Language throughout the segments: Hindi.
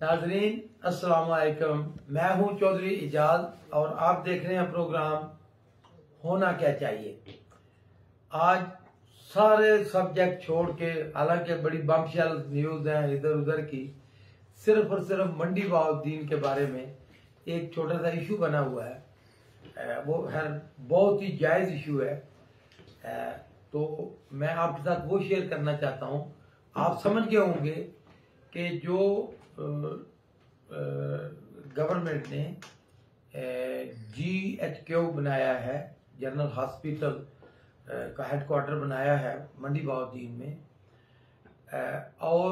नाजरीन अस्सलाम वालेकुम। मैं हूं चौधरी इजाज और आप देख रहे हैं प्रोग्राम होना क्या चाहिए। आज सारे सब्जेक्ट छोड़ के, हालांकि बड़ी बमशेल न्यूज हैं इधर उधर की, सिर्फ और सिर्फ मंडी बहाउद्दीन के बारे में एक छोटा सा इशू बना हुआ है। वो है बहुत ही जायज इशू है। तो मैं आपके साथ वो शेयर करना चाहता हूं। आप समझ गए होंगे कि जो गवर्नमेंट ने GHQ बनाया है, जनरल हॉस्पिटल का हेडक्वार्टर बनाया है मंडी बहाउद्दीन में, और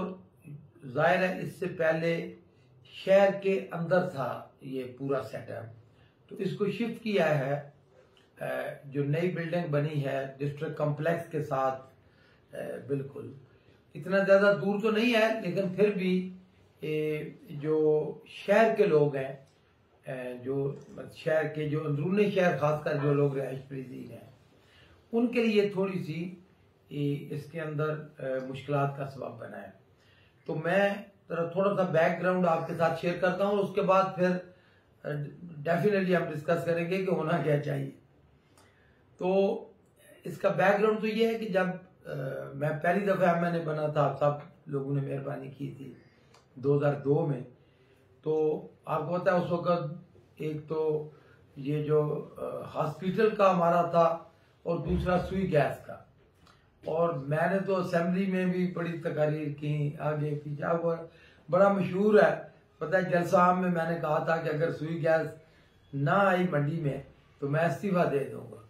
जाहिर है इससे पहले शहर के अंदर था ये पूरा सेटअप। तो इसको शिफ्ट किया है, जो नई बिल्डिंग बनी है डिस्ट्रिक्ट कॉम्प्लेक्स के साथ, बिल्कुल इतना ज्यादा दूर तो नहीं है, लेकिन फिर भी जो शहर के लोग हैं, जो शहर के जो अंदरूनी शहर खासकर जो लोग रिहाइश पजीर हैं, उनके लिए थोड़ी सी इसके अंदर मुश्किलात का सबब बना है। तो मैं थोड़ा सा बैकग्राउंड आपके साथ शेयर करता हूँ, उसके बाद फिर डेफिनेटली हम डिस्कस करेंगे कि होना क्या चाहिए। तो इसका बैकग्राउंड तो ये है कि जब मैं पहली दफा मैंने बना था, सब लोगों ने मेहरबानी की थी 2002 में। तो आपको पता है उस वक्त एक तो ये जो हॉस्पिटल का हमारा था और दूसरा सुई गैस का, और मैंने तो असेंबली में भी बड़ी तकारीर की, आगे पीछे। वो बड़ा मशहूर है, पता है जलसा आम में मैंने कहा था कि अगर सुई गैस ना आई मंडी में तो मैं इस्तीफा दे दूंगा।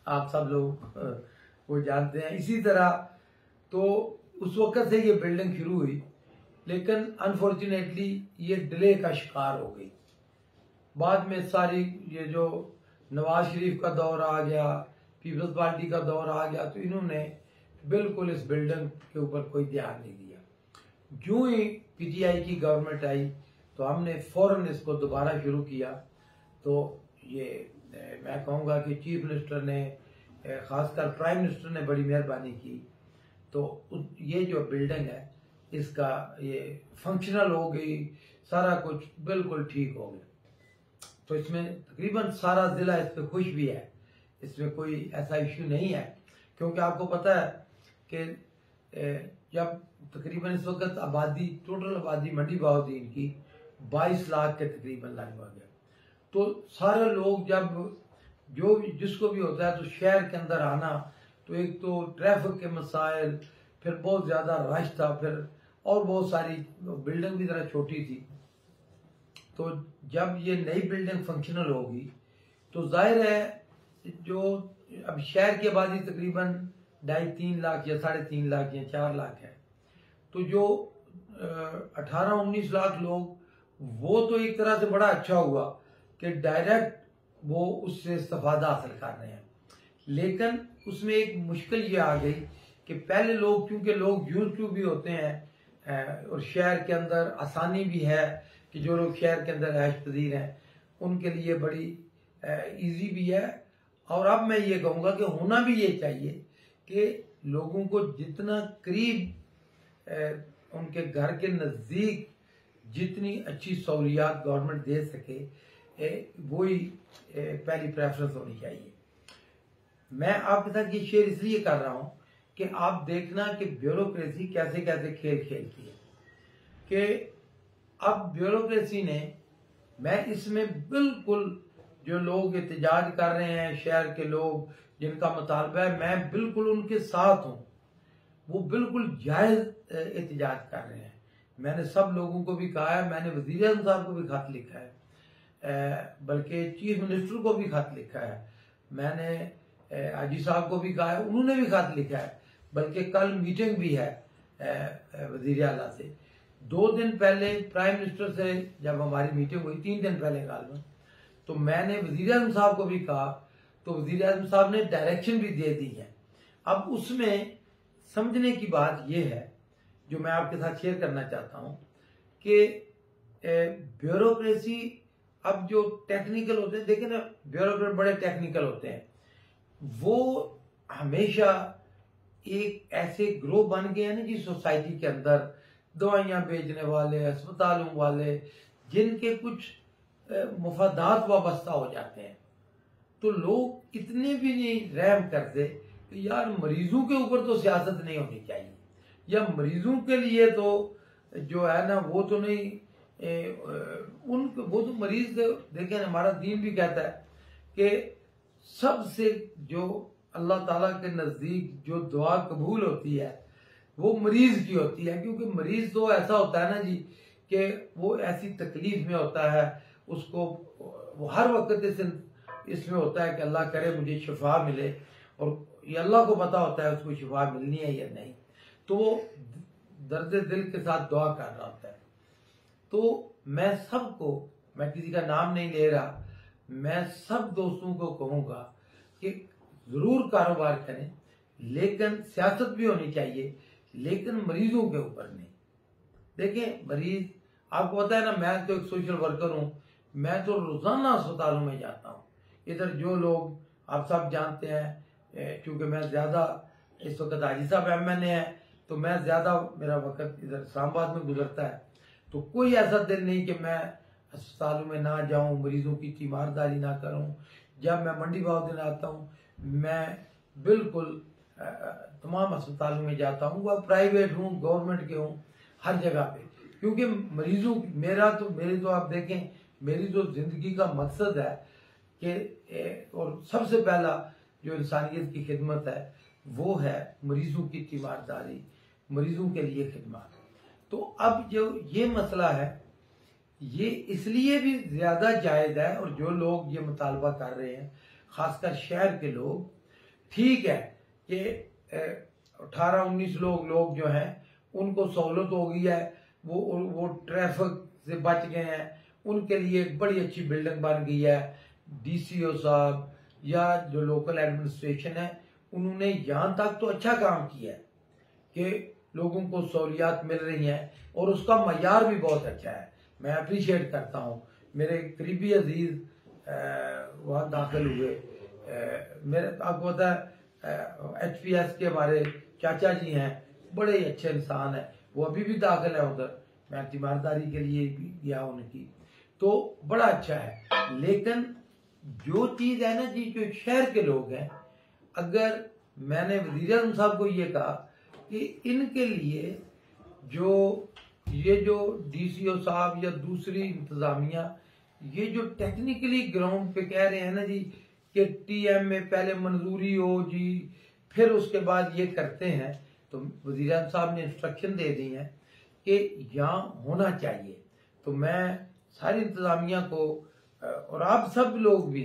आप सब लोग वो जानते हैं। इसी तरह तो उस वक्त से ये बिल्डिंग शुरू हुई, लेकिन अनफॉर्चुनेटली ये डिले का शिकार हो गई। बाद में सारी ये जो नवाज शरीफ का दौर आ गया, पीपल्स पार्टी का दौर आ गया, तो इन्होंने बिल्कुल इस बिल्डिंग के ऊपर कोई ध्यान नहीं दिया। जो ही PTI की गवर्नमेंट आई तो हमने फौरन इसको दोबारा शुरू किया। तो ये मैं कहूँगा कि चीफ मिनिस्टर ने, खासकर प्राइम मिनिस्टर ने बड़ी मेहरबानी की। तो ये जो बिल्डिंग है इसका ये फंक्शनल हो गई, सारा कुछ बिल्कुल ठीक हो गया। तो इसमें तकरीबन सारा जिला इस पर खुश भी है, इसमें कोई ऐसा इश्यू नहीं है। क्योंकि आपको पता है कि जब तकरीबन इस वक्त आबादी, टोटल आबादी मंडी बहाउद्दीन की 22 लाख के तकरीबन लगभग है। तो सारे लोग जब जो जिसको भी होता है तो शहर के अंदर आना, तो एक तो ट्रैफिक के मसाइल, फिर बहुत ज्यादा रश था, फिर और बहुत सारी, बिल्डिंग भी जरा छोटी थी। तो जब ये नई बिल्डिंग फंक्शनल होगी तो जाहिर है जो अब शहर की आबादी तकरीबन 2.5-3 लाख या 3.5 लाख या 4 लाख है, तो जो 18-19 लाख लोग, वो तो एक तरह से बड़ा अच्छा हुआ कि डायरेक्ट वो उससे इस्तेफादा हासिल कर रहे हैं। लेकिन उसमें एक मुश्किल ये आ गई कि पहले लोग, क्योंकि लोग यूज टू भी होते हैं और शहर के अंदर आसानी भी है कि जो लोग शहर के अंदर रिहाइश पजीर हैं उनके लिए बड़ी इजी भी है। और अब मैं ये कहूँगा कि होना भी ये चाहिए कि लोगों को जितना करीब उनके घर के नज़दीक जितनी अच्छी सहूलियात गवर्नमेंट दे सके, वही पहली प्रेफरेंस होनी चाहिए। मैं आपके साथ ये शेयर इसलिए कर रहा हूं कि आप देखना कि ब्यूरोक्रेसी कैसे कैसे खेल खेलती है। कि अब ब्यूरोक्रेसी ने, मैं इसमें बिल्कुल जो लोग एहतजाज कर रहे हैं, शहर के लोग जिनका मुतालबा है, मैं बिल्कुल उनके साथ हूं। वो बिल्कुल जायज एहतजाज कर रहे हैं। मैंने सब लोगों को भी कहा है, मैंने वजीर आज़म साहब को भी खत लिखा है, बल्कि चीफ मिनिस्टर को भी खत लिखा है, मैंने हाजी साहब को भी कहा है, उन्होंने भी खत लिखा है, बल्कि कल मीटिंग भी है वजीर आला से। 2 दिन पहले प्राइम मिनिस्टर से जब हमारी मीटिंग हुई, 3 दिन पहले गालबन, तो मैंने वजीर आज़म साहब को भी कहा, तो वजीर आज़म साहब ने डायरेक्शन भी दे दी है। अब उसमें समझने की बात यह है, जो मैं आपके साथ शेयर करना चाहता हूं, कि ब्यूरोक्रेसी, अब जो टेक्निकल होते हैं, देखिए ना, ब्यूरोक्रेट बड़े टेक्निकल होते हैं, वो हमेशा एक ऐसे ग्रोह बन गए हैं ना जी सोसाइटी के अंदर, दवाइयाँ बेचने वाले, अस्पतालों वाले, जिनके कुछ मुफादात वाबस्ता हो जाते हैं, तो लोग इतने भी नहीं रहम करते कि यार मरीजों के ऊपर तो सियासत नहीं होनी चाहिए, या मरीजों के लिए तो जो है ना वो तो नहीं वो तो मरीज देखें, हमारा दीन भी कहता है कि सबसे जो अल्लाह ताला के नजदीक जो दुआ कबूल होती है वो मरीज की होती है, क्योंकि मरीज तो ऐसा होता है ना जी कि वो ऐसी तकलीफ में होता है, उसको वो हर वक्त इसमें होता है कि अल्लाह करे मुझे शिफा मिले, और ये अल्लाह को पता होता है उसको शिफा मिलनी है या नहीं, तो वो दर्द दिल के साथ दुआ कर रहा होता है। तो मैं सबको, मैं किसी का नाम नहीं ले रहा, मैं सब दोस्तों को कहूंगा कि जरूर कारोबार करें, लेकिन सियासत भी होनी चाहिए, लेकिन मरीजों के ऊपर नहीं। देखें मरीज, आपको पता है ना, मैं तो एक सोशल वर्कर हूं, मैं तो रोजाना अस्पतालों में जाता हूं। इधर जो लोग आप सब जानते हैं, क्योंकि मैं ज्यादा इस वक्त हाजी साहब MNA है, तो मैं ज्यादा मेरा वक्त इधर इस्लामाबाद में गुजरता है, तो कोई ऐसा दिन नहीं कि मैं अस्पतालों में ना जाऊं, मरीजों की तीमारदारी ना करूं। जब मैं मंडी भाव दिन आता हूं, मैं बिल्कुल तमाम अस्पतालों में जाता हूं, वह प्राइवेट हूं, गवर्नमेंट के हूं, हर जगह पे, क्योंकि मरीजों मेरी तो आप देखें, मेरी जो जिंदगी का मकसद है कि, और सबसे पहला जो इंसानियत की खिदमत है वो है मरीजों की तीमारदारी, मरीजों के लिए खिदमत। तो अब जो ये मसला है, ये इसलिए भी ज्यादा जायज है, और जो लोग ये मुतालबा कर रहे हैं, खासकर शहर के लोग, ठीक है कि 18-19 लोग जो हैं उनको सहूलत हो गई है, वो ट्रैफिक से बच गए हैं, उनके लिए एक बड़ी अच्छी बिल्डिंग बन गई है। DCO साहब या जो लोकल एडमिनिस्ट्रेशन है, उन्होंने यहां तक तो अच्छा काम किया है कि लोगों को सहूलियात मिल रही हैं, और उसका मयार भी बहुत अच्छा है, मैं अप्रिशिएट करता हूँ। मेरे करीबी अजीज वहाँ दाखिल हुए, मेरे आपको पता है HPS के हमारे चाचा जी हैं, बड़े अच्छे इंसान हैं, वो अभी भी दाखिल है उधर, मैं तीमारदारी के लिए भी गया उनकी, तो बड़ा अच्छा है। लेकिन जो चीज है ना जी, जो शहर के लोग हैं, अगर मैंने वज़ीर आज़म साहब को ये कहा कि इनके लिए ये जो DCO साहब या दूसरी इंतजामिया, ये जो टेक्निकली ग्राउंड पे कह रहे हैं ना जी कि TM में पहले मंजूरी हो जी, फिर उसके बाद ये करते हैं, तो वज़ीर आज़म साहब ने इंस्ट्रक्शन दे दी है कि यहाँ होना चाहिए। तो मैं सारी इंतजामिया को, और आप सब लोग भी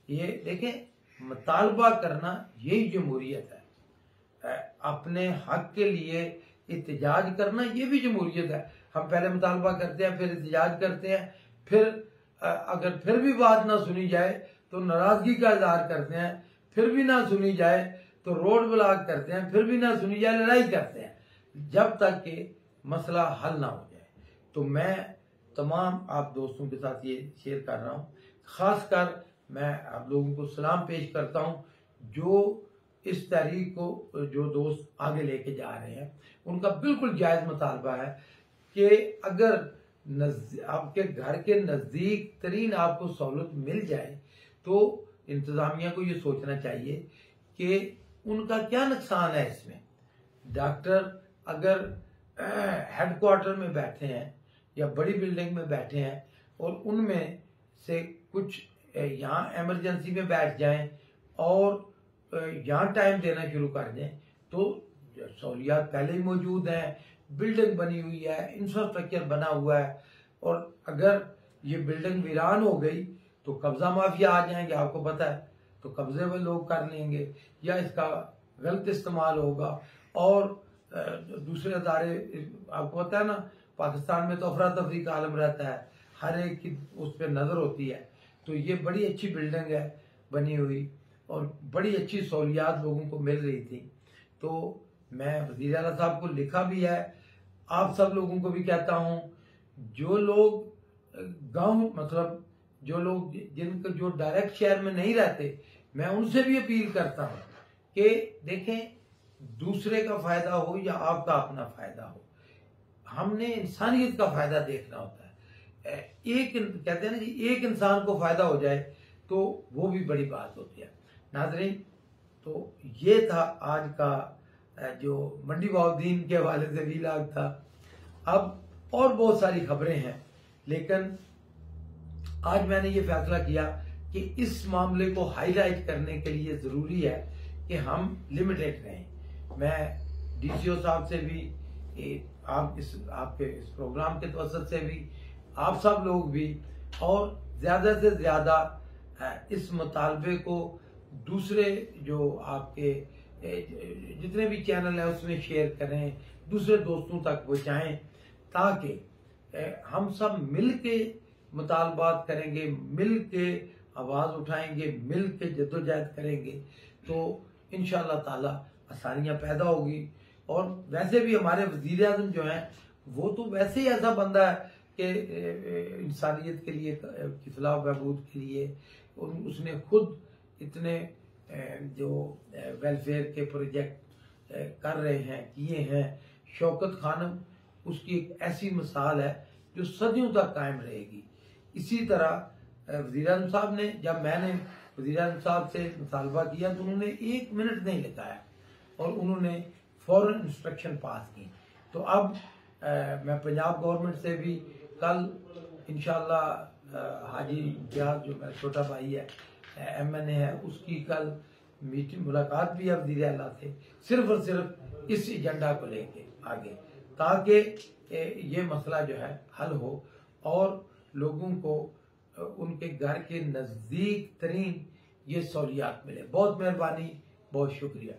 ये देखें, मुतालबा करना यही जमहूरियत है, अपने हक के लिए इत्तेजाज करना ये भी जमहूरियत है। हम पहले मुतालबा करते हैं, फिर इत्तेजाज करते हैं, फिर अगर फिर भी बात ना सुनी जाए तो नाराजगी का इजहार करते हैं, फिर भी ना सुनी जाए तो रोड ब्लॉक करते हैं, फिर भी ना सुनी जाए लड़ाई करते हैं, जब तक कि मसला हल ना हो जाए। तो मैं तमाम आप दोस्तों के साथ ये शेयर कर रहा हूँ, खासकर मैं आप लोगों को सलाम पेश करता हूँ जो इस तहरीक को, जो दोस्त आगे लेके जा रहे हैं, उनका बिल्कुल जायज मुतालबा है कि अगर आपके घर के नजदीक तरीन आपको सहूलत मिल जाए, तो इंतजामिया को ये सोचना चाहिए कि उनका क्या नुकसान है इसमें। डॉक्टर अगर हेडक्वार्टर में बैठे हैं या बड़ी बिल्डिंग में बैठे हैं, और उनमें से कुछ यहाँ इमरजेंसी में बैठ जाएं और यहाँ टाइम देना शुरू कर दें, तो सहूलियात पहले ही मौजूद हैं, बिल्डिंग बनी हुई है, इंफ्रास्ट्रक्चर बना हुआ है, और अगर ये बिल्डिंग वीरान हो गई तो कब्जा माफिया आ जाएंगे, आपको पता है, तो कब्जे में लोग कर लेंगे या इसका गलत इस्तेमाल होगा, और दूसरे अदारे, आपको पता है ना, पाकिस्तान में तो अफरा तफरी का आलम रहता है, हर एक की उस पर नजर होती है। तो ये बड़ी अच्छी बिल्डिंग है बनी हुई, और बड़ी अच्छी सहूलियात लोगों को मिल रही थी। तो मैं वज़ीर आला साहब को लिखा भी है, आप सब लोगों को भी कहता हूं, जो लोग गांव, मतलब जो लोग जिनको जो डायरेक्ट शहर में नहीं रहते, मैं उनसे भी अपील करता हूं कि देखें, दूसरे का फायदा हो या आपका अपना फायदा हो, हमने इंसानियत का फायदा देखना होता है। एक कहते हैं ना जी, एक इंसान को फायदा हो जाए तो वो भी बड़ी बात होती है। नाज़रीन, तो ये था आज का जो मंडी बाउद्दीन के हवाले से वीलॉग था। अब और बहुत सारी खबरें हैं, लेकिन आज मैंने ये फैसला किया कि इस मामले को हाईलाइट करने के लिए जरूरी है कि हम लिमिटेड रहें। मैं डीसीओ साहब से भी, आपके इस प्रोग्राम के तवसत से भी, आप सब लोग भी, और ज्यादा से ज्यादा इस मुतालबे को दूसरे जो आपके जितने भी चैनल है उसमें शेयर करें, दूसरे दोस्तों तक पहुंचाएं, ताकि हम सब मिल के मुतालबात करेंगे, मिल के आवाज उठाएंगे, मिल के जद्दोजहद करेंगे, तो इंशाअल्लाह ताला आसानियां पैदा होगी। और वैसे भी हमारे वजीर आज़म जो हैं वो तो वैसे ही ऐसा बंदा है कि इंसानियत के लिए, इस्लाह बहबूद के लिए उसने खुद इतने जो वेलफेयर के प्रोजेक्ट कर रहे हैं, किए हैं। शौकत खानम उसकी एक ऐसी मिसाल है जो सदियों तक कायम रहेगी। इसी तरह वज़ीर आज़म साहब ने, जब मैंने वज़ीर आज़म साहब से मुतालबा किया तो उन्होंने 1 मिनट नहीं लगाया और उन्होंने फौरन इंस्ट्रक्शन पास की। तो अब मैं पंजाब गवर्नमेंट से भी कल इंशाअल्लाह हाजी इम्तियाज जो मेरा छोटा भाई है, MNA है, उसकी कल मीटिंग मुलाकात भी है वज़ीर आला से, सिर्फ और सिर्फ इस एजेंडा को लेके आगे, ताकि ये मसला जो है हल हो और लोगों को उनके घर के नजदीक तरीन ये सहूलियात मिले। बहुत मेहरबानी, बहुत शुक्रिया।